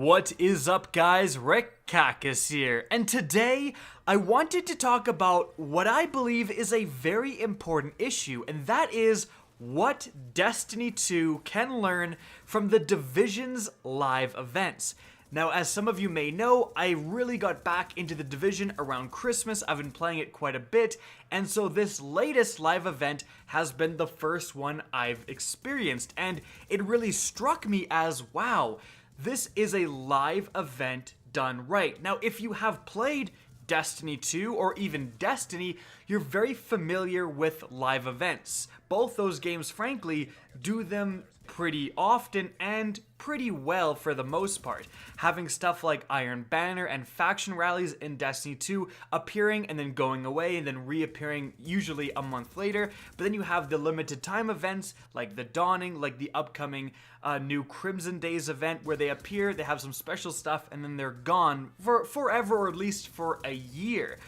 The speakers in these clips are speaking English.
What is up, guys? Rick Cacus here, and today I wanted to talk about what I believe is a very important issue, and that is what Destiny 2 can learn from the Division's live events. Now, as some of you may know, I really got back into the Division around Christmas. I've been playing it quite a bit, and so this latest live event has been the first one I've experienced, and it really struck me as, wow, this is a live event done right. Now, if you have played Destiny 2 or even Destiny, you're very familiar with live events. Both those games, frankly, do them pretty often and pretty well for the most part. Having stuff like Iron Banner and faction rallies in Destiny 2 appearing and then going away and then reappearing usually a month later. But then you have the limited time events like the Dawning, like the upcoming new Crimson Days event where they appear, they have some special stuff, and then they're gone for forever, or at least for a year.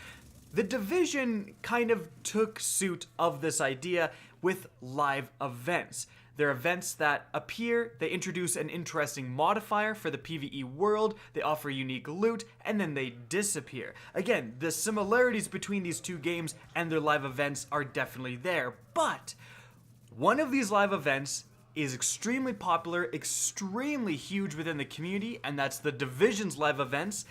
The Division kind of took suit of this idea with live events. They're events that appear, they introduce an interesting modifier for the PvE world, they offer unique loot, and then they disappear. Again, the similarities between these two games and their live events are definitely there, but one of these live events is extremely popular, extremely huge within the community, and that's the Division's live events.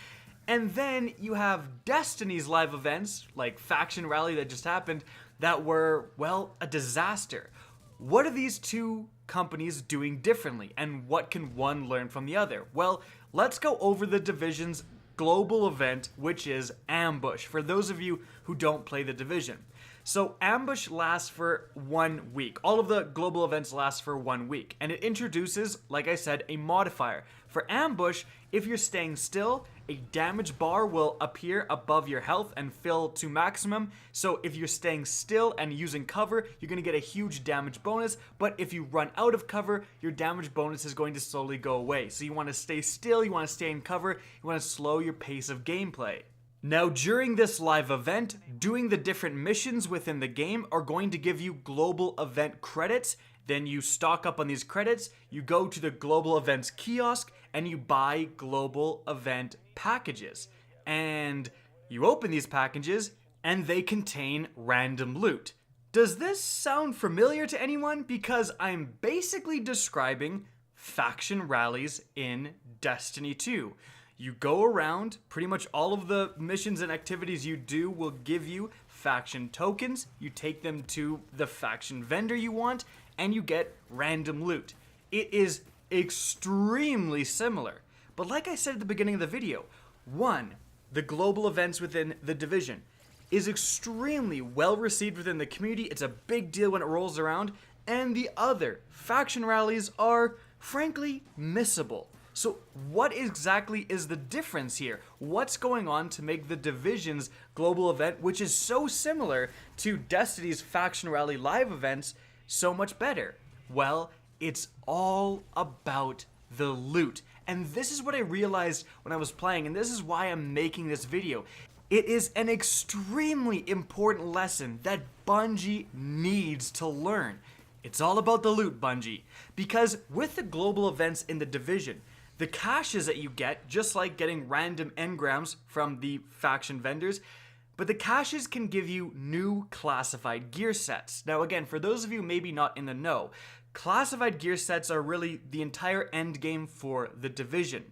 And then you have Destiny's live events, like Faction Rally that just happened, that were, well, a disaster. What are these two companies doing differently, and what can one learn from the other? Well, let's go over the Division's global event, which is Ambush, for those of you who don't play the Division. So Ambush lasts for 1 week. All of the global events last for 1 week, and it introduces, like I said, a modifier. For Ambush, if you're staying still, a damage bar will appear above your health and fill to maximum. So if you're staying still and using cover, you're going to get a huge damage bonus. But if you run out of cover, your damage bonus is going to slowly go away. So you want to stay still, you want to stay in cover, you want to slow your pace of gameplay. Now, during this live event, doing the different missions within the game are going to give you global event credits. Then you stock up on these credits, you go to the global events kiosk, and you buy global event packages. And you open these packages, and they contain random loot. Does this sound familiar to anyone? Because I'm basically describing faction rallies in Destiny 2. You go around, pretty much all of the missions and activities you do will give you faction tokens. You take them to the faction vendor you want, and you get random loot. It is extremely similar. But like I said at the beginning of the video, one, the global events within the Division is extremely well received within the community. It's a big deal when it rolls around. And the other, faction rallies are, frankly, missable. So what exactly is the difference here? What's going on to make the Division's global event, which is so similar to Destiny's Faction Rally live events, so much better? Well, it's all about the loot. And this is what I realized when I was playing, and this is why I'm making this video. It is an extremely important lesson that Bungie needs to learn. It's all about the loot, Bungie. Because with the global events in the Division, the caches that you get, just like getting random engrams from the faction vendors, but the caches can give you new classified gear sets. Now again, for those of you maybe not in the know, classified gear sets are really the entire end game for the Division.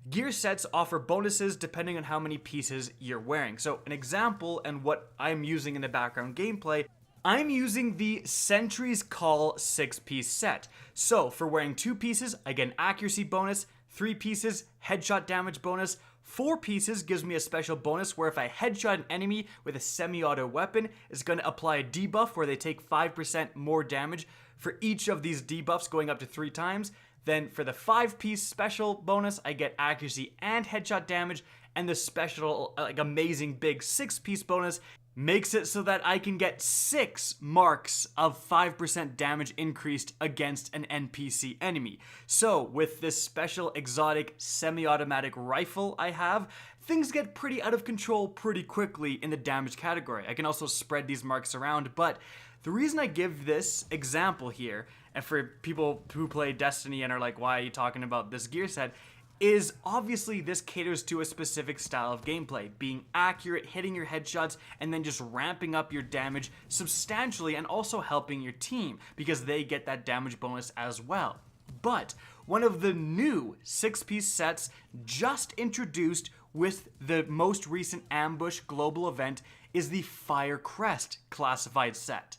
Gear sets offer bonuses depending on how many pieces you're wearing. So an example, and what I'm using in the background gameplay, I'm using the Sentry's Call 6-piece set. So for wearing 2 pieces, I get an accuracy bonus, 3 pieces, headshot damage bonus, 4 pieces gives me a special bonus where if I headshot an enemy with a semi-auto weapon, it's going to apply a debuff where they take 5% more damage for each of these debuffs going up to 3 times. Then for the 5-piece special bonus, I get accuracy and headshot damage, and the special, like amazing big 6-piece bonus makes it so that I can get 6 marks of 5% damage increased against an NPC enemy. So with this special exotic semi-automatic rifle I have, things get pretty out of control pretty quickly in the damage category. I can also spread these marks around, but the reason I give this example here, and for people who play Destiny and are like, why are you talking about this gear set, is obviously this caters to a specific style of gameplay, being accurate, hitting your headshots, and then just ramping up your damage substantially and also helping your team because they get that damage bonus as well. But one of the new 6-piece sets just introduced with the most recent Ambush global event is the Fire Crest classified set.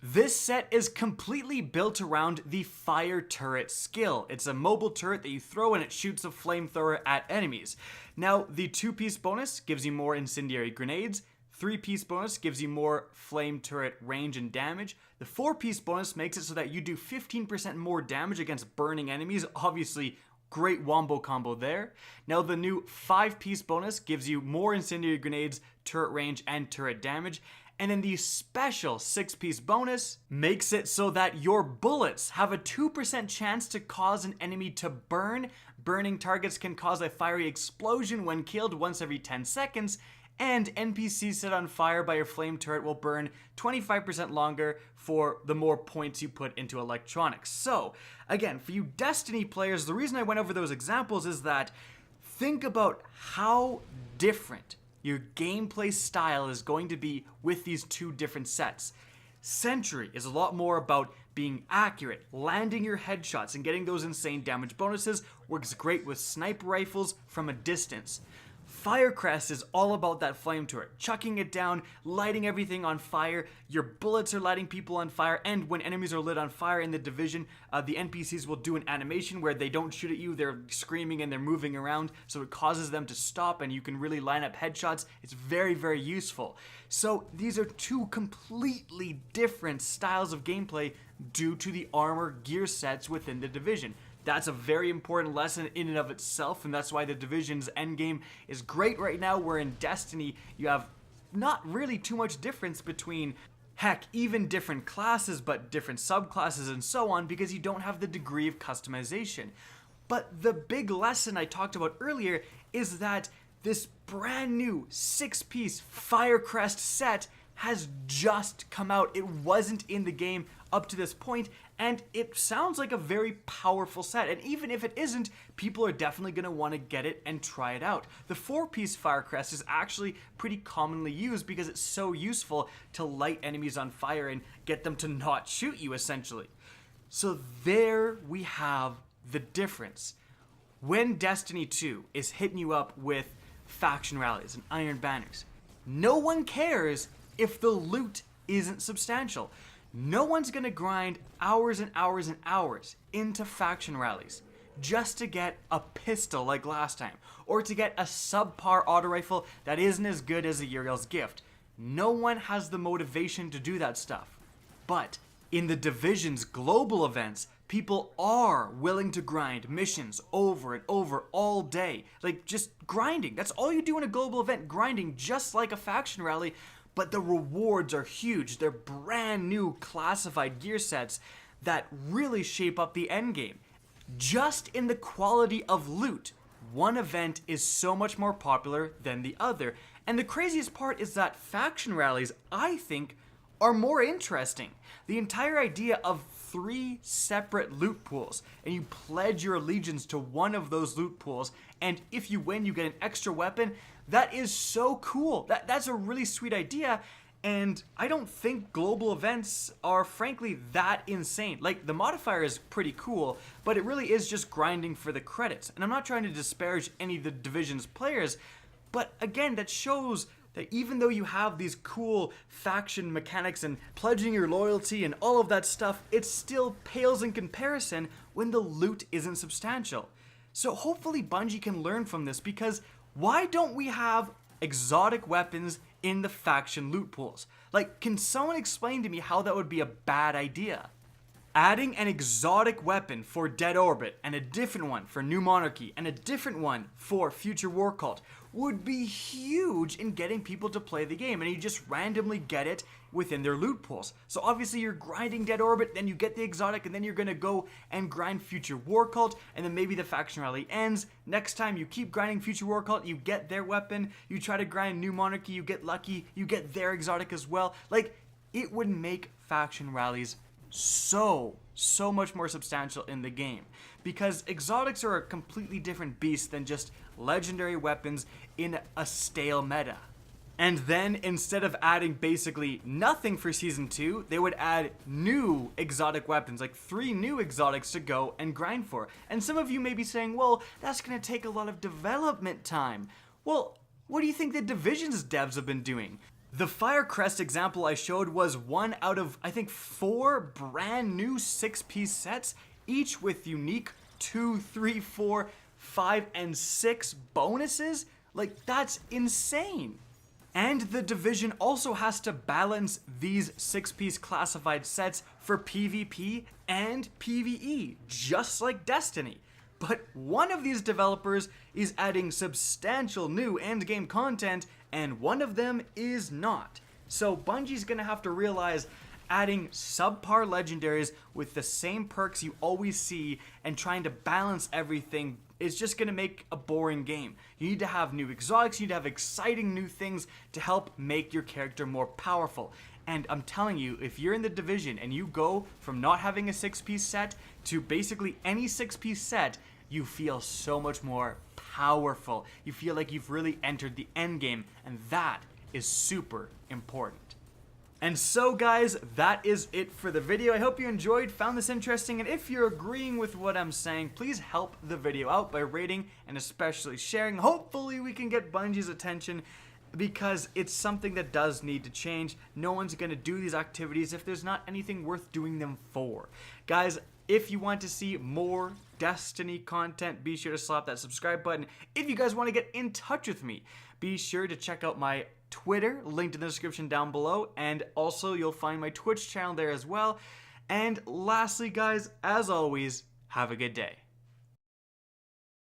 This set is completely built around the Fire Turret skill. It's a mobile turret that you throw and it shoots a flamethrower at enemies. Now, the 2-piece bonus gives you more incendiary grenades. 3-piece bonus gives you more flame turret range and damage. The 4-piece bonus makes it so that you do 15% more damage against burning enemies. Obviously, great wombo combo there. Now, the new 5-piece bonus gives you more incendiary grenades, turret range, and turret damage. And then the special 6-piece bonus makes it so that your bullets have a 2% chance to cause an enemy to burn. Burning targets can cause a fiery explosion when killed once every 10 seconds. And NPCs set on fire by your flame turret will burn 25% longer for the more points you put into electronics. So, again, for you Destiny players, the reason I went over those examples is that think about how different your gameplay style is going to be with these two different sets. Sentry is a lot more about being accurate, landing your headshots, and getting those insane damage bonuses. Works great with sniper rifles from a distance. Firecrest is all about that flame turret, chucking it down, lighting everything on fire. Your bullets are lighting people on fire, and when enemies are lit on fire in the Division, the NPCs will do an animation where they don't shoot at you, they're screaming and they're moving around, so it causes them to stop and you can really line up headshots. It's very, very useful. So these are two completely different styles of gameplay due to the armor gear sets within the Division. That's a very important lesson in and of itself, and that's why the Division's endgame is great right now, where in Destiny you have not really too much difference between, heck, even different classes, but different subclasses and so on, because you don't have the degree of customization. But the big lesson I talked about earlier is that this brand new 6-piece Firecrest set has just come out. It wasn't in the game up to this point, and it sounds like a very powerful set. And even if it isn't, people are definitely going to want to get it and try it out. The 4-piece Firecrest is actually pretty commonly used because it's so useful to light enemies on fire and get them to not shoot you, essentially. So there we have the difference. When Destiny 2 is hitting you up with faction rallies and iron banners, no one cares if the loot isn't substantial. No one's gonna grind hours and hours and hours into faction rallies just to get a pistol like last time, or to get a subpar auto rifle that isn't as good as a Uriel's gift. No one has the motivation to do that stuff. But in the Division's global events, people are willing to grind missions over and over all day. Like, just grinding. That's all you do in a global event, grinding just like a faction rally. But the rewards are huge. They're brand new classified gear sets that really shape up the endgame. Just in the quality of loot, one event is so much more popular than the other. And the craziest part is that faction rallies, I think, are more interesting. The entire idea of 3 separate loot pools, and you pledge your allegiance to one of those loot pools, and if you win, you get an extra weapon. That is so cool. That's a really sweet idea, and I don't think global events are frankly that insane. Like, the modifier is pretty cool, but it really is just grinding for the credits. And I'm not trying to disparage any of the Division's players, but again, that shows that even though you have these cool faction mechanics and pledging your loyalty and all of that stuff, it still pales in comparison when the loot isn't substantial. So hopefully Bungie can learn from this, because why don't we have exotic weapons in the faction loot pools? Like, can someone explain to me how that would be a bad idea? Adding an exotic weapon for Dead Orbit, and a different one for New Monarchy, and a different one for Future War Cult would be huge in getting people to play the game, and you just randomly get it within their loot pools. So obviously you're grinding Dead Orbit, then you get the exotic, and then you're gonna go and grind Future War Cult, and then maybe the faction rally ends. Next time you keep grinding Future War Cult, you get their weapon. You try to grind New Monarchy, you get lucky, you get their exotic as well. Like, it would make faction rallies so much more substantial in the game, because exotics are a completely different beast than just legendary weapons in a stale meta. And then, instead of adding basically nothing for Season 2, they would add new exotic weapons, like 3 new exotics to go and grind for. And some of you may be saying, well, that's going to take a lot of development time. Well, what do you think the Division's devs have been doing? The Firecrest example I showed was one out of, I think, 4 brand new 6-piece sets, each with unique 2, 3, 4, 5, and 6 bonuses. Like, that's insane. And the Division also has to balance these 6-piece classified sets for PvP and PvE, just like Destiny. But one of these developers is adding substantial new endgame content, and one of them is not. So Bungie's gonna have to realize adding subpar legendaries with the same perks you always see and trying to balance everything is just gonna make a boring game. You need to have new exotics, you need to have exciting new things to help make your character more powerful. And I'm telling you, if you're in the Division and you go from not having a 6-piece set to basically any 6-piece set, you feel so much more powerful. You feel like you've really entered the end game, and that is super important. And so guys, that is it for the video. I hope you enjoyed, found this interesting, and if you're agreeing with what I'm saying, please help the video out by rating and especially sharing. Hopefully we can get Bungie's attention, because it's something that does need to change. No one's gonna do these activities if there's not anything worth doing them for. Guys, if you want to see more Destiny content, be sure to slap that subscribe button. If you guys want to get in touch with me, be sure to check out my Twitter, linked in the description down below, and also you'll find my Twitch channel there as well. And lastly guys, as always, have a good day.